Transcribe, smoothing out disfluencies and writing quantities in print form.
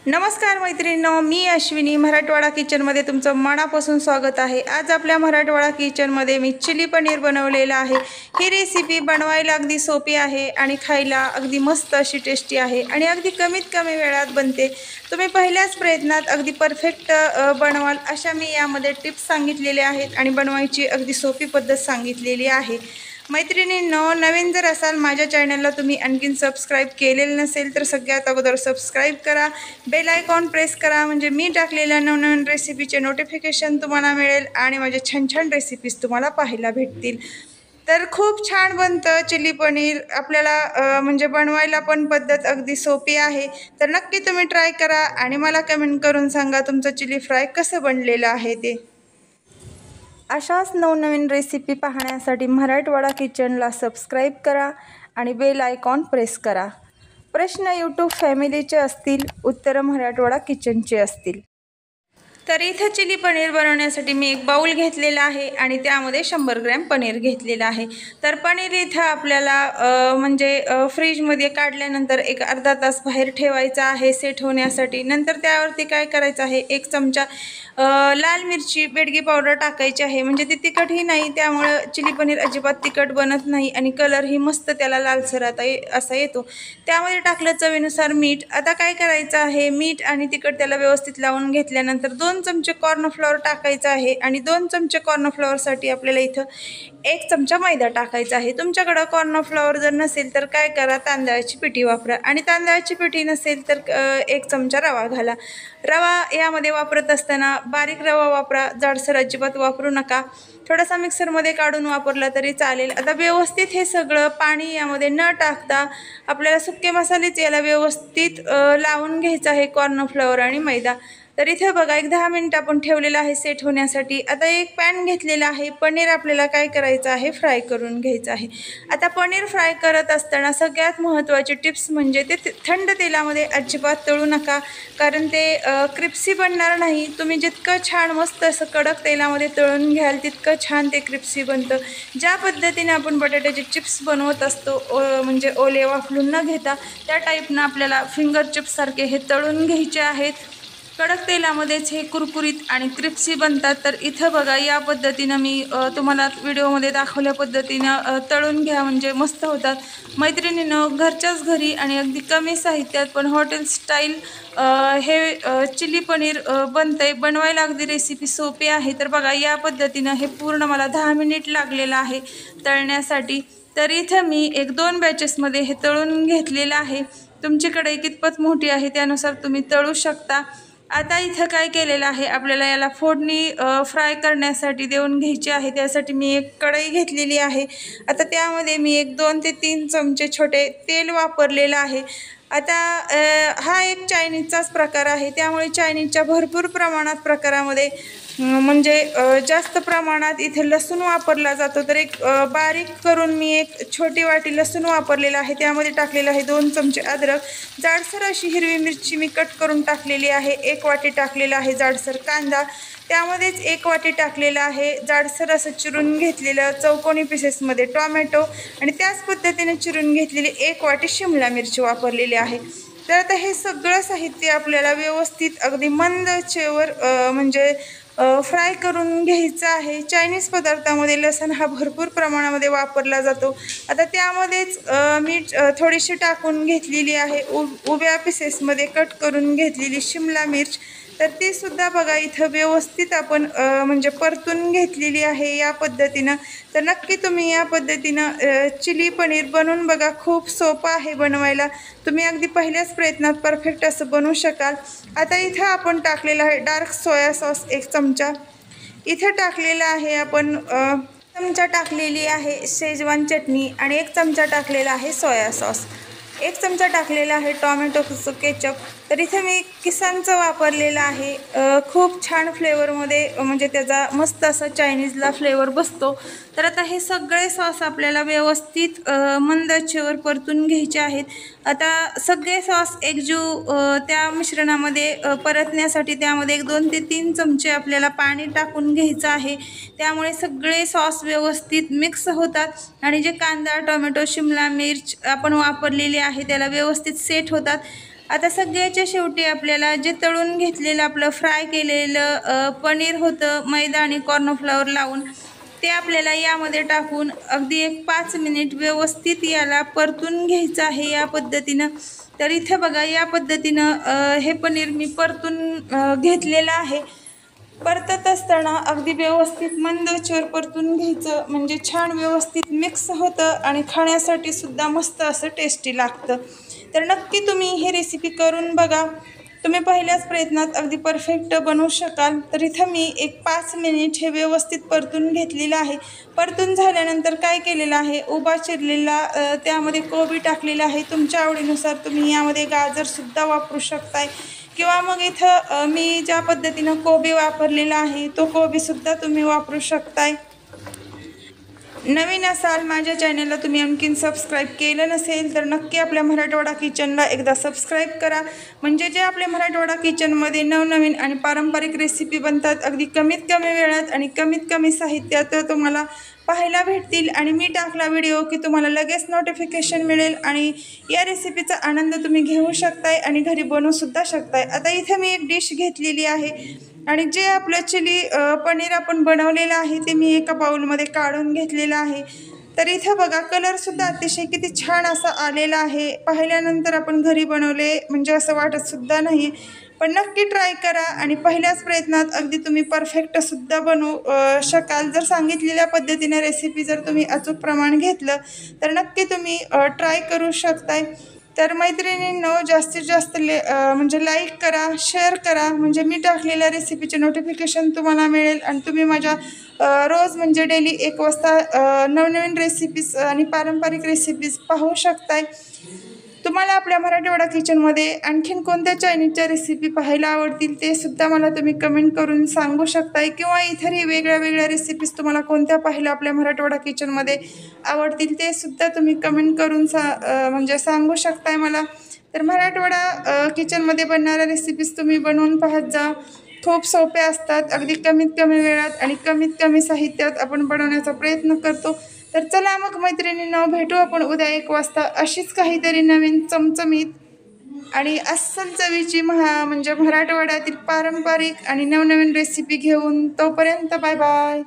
नमस्कार मैत्रिणींनो, मी अश्विनी मराठवाडा किचनमध्ये तुमचं मनापासून स्वागत आहे। आज आपल्या मराठवाडा किचनमध्ये मी चिली पनीर बनवलेला आहे। ही रेसिपी बनवायला अगदी सोपी आहे आणि खायला अगदी मस्त अशी टेस्टी आहे आणि अगदी कमीत कमी वेळात बनते। तुम्ही पहिल्याच प्रयत्नात अगदी परफेक्ट बनवाल अशा मी यामध्ये टिप्स सांगितलेल्या आहेत आणि बनवायची अगदी सोपी पद्धत सांगितलेली आहे। मैत्रिणींनो, नवीन जर असाल माझ्या चॅनलला तुम्ही आणखीन सबस्क्राइब केलेलं नसेल तर सगळ्यात अगोदर सबस्क्राइब करा, बेल आयकॉन प्रेस करा, म्हणजे मी टाकलेल्या नवनवीन रेसिपीचे नोटिफिकेशन तुम्हाला मिळेल आणि माझे छान छान रेसिपीज तुम्हाला पाहायला भेटतील। तर खूप छान बनतं चिली पनीर, आपल्याला म्हणजे बनवायला पण पद्धत अगदी सोपी आहे। तर नक्की तुम्ही ट्राय करा आणि मला कमेंट करून सांगा तुमचं चिली फ्राय कसं बनलेलं आहे ते। अशाच नवनवीन रेसिपी पाहण्यासाठी मराठवाडा किचनला सबस्क्राइब करा आणि बेल आयकॉन प्रेस करा। प्रश्न यूट्यूब फॅमिलीचे असतील, उत्तर मराठवाडा किचनचे असतील। तर इथे चिली पनीर बनवण्यासाठी मी एक बाउल घेतलेला आहे आणि त्यामध्ये 100 ग्रॅम पनीर घेतलेला आहे। तर पनीर इथे आपल्याला म्हणजे फ्रीजमध्ये काढल्यानंतर एक अर्धा तास बाहेर ठेवायचं आहे सेट होण्यासाठी। नंतर त्यावरती काय करायचं आहे, 1 चमचा लाल मिरची बेडगी पावडर टाकायची आहे, म्हणजे ती तिखटही नाही, त्यामुळे चिली पनीर अजिबात तिखट बनत नाही आणि कलरही मस्त त्याला लालसर असा येतो। त्यामध्ये टाकलं चवीनुसार मीठ। आता काय करायचं आहे, मीठ आणि तिखट त्याला व्यवस्थित लावून घेतल्यानंतर 2 चमचे कॉर्नफ्लॉवर टाकायचा आहे आणि 2 चमचे कॉर्नफ्लॉवरसाठी आपल्याला इथं 1 चमचा मैदा टाकायचा आहे। तुमच्याकडे कॉर्नफ्लॉवर जर नसेल तर काय करा, तांदळाची पिठी वापरा आणि तांदळाची पिठी नसेल तर 1 चमचा रवा घाला। रवा यामध्ये वापरत असताना बारीक रवा वापरा, जाडसर अजिबात वापरू नका। थोडासा मिक्सरमध्ये काढून वापरला तरी चालेल। आता व्यवस्थित हे सगळं पाणी यामध्ये न टाकता आपल्याला सुके मसालेच याला व्यवस्थित लावून घ्यायचं आहे, कॉर्नफ्लॉवर आणि मैदा। तर इथे बघा एक 10 मिनिट आपण ठेवलेलं आहे सेट होण्यासाठी। आता एक पॅन घेतलेला आहे, पनीर आपल्याला काय करायचं आहे, फ्राय करून घ्यायचं आहे। आता पनीर फ्राय करत असताना सगळ्यात महत्त्वाची टिप्स म्हणजे ते थंड तेलामध्ये अजिबात तळू नका, कारण ते क्रिप्सी बनणार नाही। तुम्ही जितकं छान मस्त असं कडक तेलामध्ये तळून घ्याल तितकं छान ते क्रिप्सी बनतं। ज्या पद्धतीने आपण बटाट्याचे चिप्स बनवत असतो, म्हणजे ओले वाफलून न घेता, त्या टाईपनं आपल्याला फिंगर चिप्स सारखे हे तळून घ्यायचे आहेत। कडक तेलामध्येच हे कुरकुरीत आणि क्रिप्सी बनतात। तर इथं बघा या पद्धतीनं मी तुम्हाला व्हिडिओमध्ये दाखवल्या पद्धतीनं तळून घ्या, म्हणजे मस्त होतात। मैत्रिणींनो, घरच्याच घरी आणि अगदी कमी साहित्यात पण हॉटेल स्टाईल हे चिली पनीर बनतंय। बनवायला अगदी रेसिपी सोपी आहे। तर बघा या पद्धतीनं हे पूर्ण मला 10 मिनिट लागलेलं आहे तळण्यासाठी। तर इथं मी 1-2 बॅचेसमध्ये हे तळून घेतलेलं आहे। तुमच्याकडे कितपत मोठी आहे त्यानुसार तुम्ही तळू शकता। आता इथं काय केलेलं आहे, आपल्याला याला फोडणी फ्राय करण्यासाठी देऊन घ्यायची आहे। त्यासाठी मी एक कढई घेतलेली आहे। आता त्यामध्ये मी 1-2 ते 3 चमचे छोटे तेल वापरलेलं आहे। आता हा एक चायनीजचाच प्रकार आहे, त्यामुळे चायनीजच्या भरपूर प्रकारामध्ये म्हणजे जास्त प्रमाणात इथे लसूण वापरला जातो। तर एक बारीक करून मी एक छोटी वाटी लसूण वापरलेला आहे। त्यामध्ये टाकलेलं आहे 2 चमचे अद्रक, जाडसर अशी हिरवी मिरची मी कट करून टाकलेली आहे। 1 वाटी टाकलेला आहे जाडसर कांदा, त्यामध्येच 1 वाटी टाकलेला आहे जाडसर असं चिरून घेतलेलं चौकोनी पीसेसमध्ये टोमॅटो आणि त्याच पद्धतीने चिरून घेतलेली 1 वाटी शिमला मिरची वापरलेली आहे। तर आता हे सगळं साहित्य आपल्याला व्यवस्थित अगदी मंद आचेवर म्हणजे फ्राय करून घ्यायचं आहे। चायनीज पदार्थामध्ये लसूण हा भरपूर प्रमाणामध्ये वापरला जातो। आता त्यामध्येच मी थोडीशी टाकून घेतलेली आहे उभ्या पीसेसमध्ये कट करून घेतलेली शिमला मिर्च। तर ती सुद्धा बघा इथं व्यवस्थित आपण म्हणजे परतून घेतलेली आहे या पद्धतीनं। तर नक्की तुम्ही या पद्धतीनं चिली पनीर बनवून बघा, खूप सोपं आहे बनवायला। तुम्ही अगदी पहिल्याच प्रयत्नात परफेक्ट असं बनवू शकाल। आता इथं आपण टाकलेलं आहे डार्क सोया सॉस 1 चमचा, इथे टाकलेला आहे आपण चमचा टाकलेली आहे शेजवान चटणी आणि 1 चमचा टाकलेला आहे सोया सॉस, 1 चमचा टाकलेला आहे टोमॅटो केचप। तर इथे मी किसानचं वापरलेलं आहे, खूप छान फ्लेवरमध्ये म्हणजे त्याचा मस्त असा चायनीजला फ्लेवर बसतो। तर आता हे सगळे सॉस आपल्याला व्यवस्थित मंद आचेवर परतून घ्यायचे आहेत। आता सगळे सॉस एकजीव त्या मिश्रणामध्ये परतण्यासाठी त्यामध्ये 1-2 ते 3 चमचे आपल्याला पाणी टाकून घ्यायचं आहे। त्यामुळे सगळे सॉस व्यवस्थित मिक्स होतात आणि जे कांदा, टोमॅटो, शिमला मिर्च आपण वापरलेली आहे त्याला व्यवस्थित सेट होतात। आता सगळ्याच्या शेवटी आपल्याला जे तळून घेतलेलं आपलं फ्राय केलेलं पनीर होतं मैदा आणि कॉर्नफ्लॉवर लावून, ते आपल्याला यामध्ये टाकून अगदी एक 5 मिनिट व्यवस्थित याला परतून घ्यायचं आहे या पद्धतीनं. तर इथं बघा या पद्धतीनं हे पनीर मी परतून घेतलेलं आहे. परतत असताना अगदी व्यवस्थित मंद आचेवर परतून घ्यायचं, म्हणजे छान व्यवस्थित मिक्स होतं आणि खाण्यासाठी सुद्धा मस्त असं टेस्टी लागतं. तर नक्की तुम्ही ही रेसिपी करून बघा. तुम्ही पहिल्याच प्रयत्नात अगदी परफेक्ट बनवू शकाल. तर इथं मी एक 5 मिनिट हे व्यवस्थित परतून घेतलेलं आहे. परतून झाल्यानंतर काय केलेलं आहे, उभा चिरलेला त्यामध्ये कोबी टाकलेला आहे. तुमच्या आवडीनुसार तुम्ही यामध्ये गाजरसुद्धा वापरू शकताय, किंवा मग इथं मी ज्या पद्धतीनं कोबी वापरलेला आहे तो कोबीसुद्धा तुम्ही वापरू शकताय. नवीन असाल माझ्या चॅनलला तुम्ही आणखीन सबस्क्राईब केलं नसेल तर नक्की आपल्या मराठवाडा किचनला एकदा सबस्क्राईब करा, म्हणजे जे आपल्या मराठवाडा किचनमध्ये नवनवीन आणि पारंपरिक रेसिपी बनतात अगदी कमीत कमी वेळात आणि कमीत कमी साहित्यात तुम्हाला पाहायला भेटतील. आणि मी टाकला व्हिडिओ की तुम्हाला लगेच नोटिफिकेशन मिळेल आणि या रेसिपीचा आनंद तुम्ही घेऊ शकताय आणि घरी बनवूसुद्धा शकताय. आता इथे मी एक डिश घेतलेली आहे आणि जे आपलं चिली पनीर आपण बनवलेलं आहे ते मी एका बाउलमध्ये काढून घेतलेलं आहे. तर इथं बघा कलरसुद्धा अतिशय किती छान असा आलेला आहे. पाहिल्यानंतर आपण घरी बनवले म्हणजे असं वाटतसुद्धा नाही. पण नक्की ट्राय करा आणि पहिल्याच प्रयत्नात अगदी तुम्ही परफेक्टसुद्धा बनवू शकाल. जर सांगितलेल्या पद्धतीने रेसिपी जर तुम्ही अचूक प्रमाण घेतलं तर नक्की तुम्ही ट्राय करू शकताय. तर मैत्रिणींनो जास्तीत जास्त म्हणजे लाईक करा, शेअर करा, म्हणजे मी टाकलेल्या रेसिपीचे नोटिफिकेशन तुम्हाला मिळेल आणि तुम्ही माझ्या रोज म्हणजे डेली 1 वाजता नवनवीन रेसिपीज आणि पारंपरिक रेसिपीज पाहू शकताय. तुम्हाला आपल्या मराठवाडा किचनमध्ये आणखीन कोणत्या चायनीजच्या रेसिपी पाहायला आवडतील ते सुद्धा मला तुम्ही कमेंट करून सांगू शकताय, किंवा इतरही वेगळ्या वेगळ्या रेसिपीज तुम्हाला कोणत्या पाहायला आपल्या मराठवाडा किचनमध्ये आवडतील ते सुद्धा तुम्ही कमेंट करून म्हणजे सांगू शकताय मला. तर मराठवाडा किचनमध्ये बनणाऱ्या रेसिपीज तुम्ही बनवून पाहत जा. खूप सोप्या असतात, अगदी कमीत कमी वेळात आणि कमीत कमी साहित्यात आपण बनवण्याचा प्रयत्न करतो. तर चला मग मैत्रिणींनो, भेटू आपण उद्या 1 वाजता अशीच काहीतरी नवीन चमचमीत आणि अस्सल चवीची म्हणजे मराठवाड्यातील पारंपरिक आणि नवनवीन रेसिपी घेऊन. तोपर्यंत बाय बाय.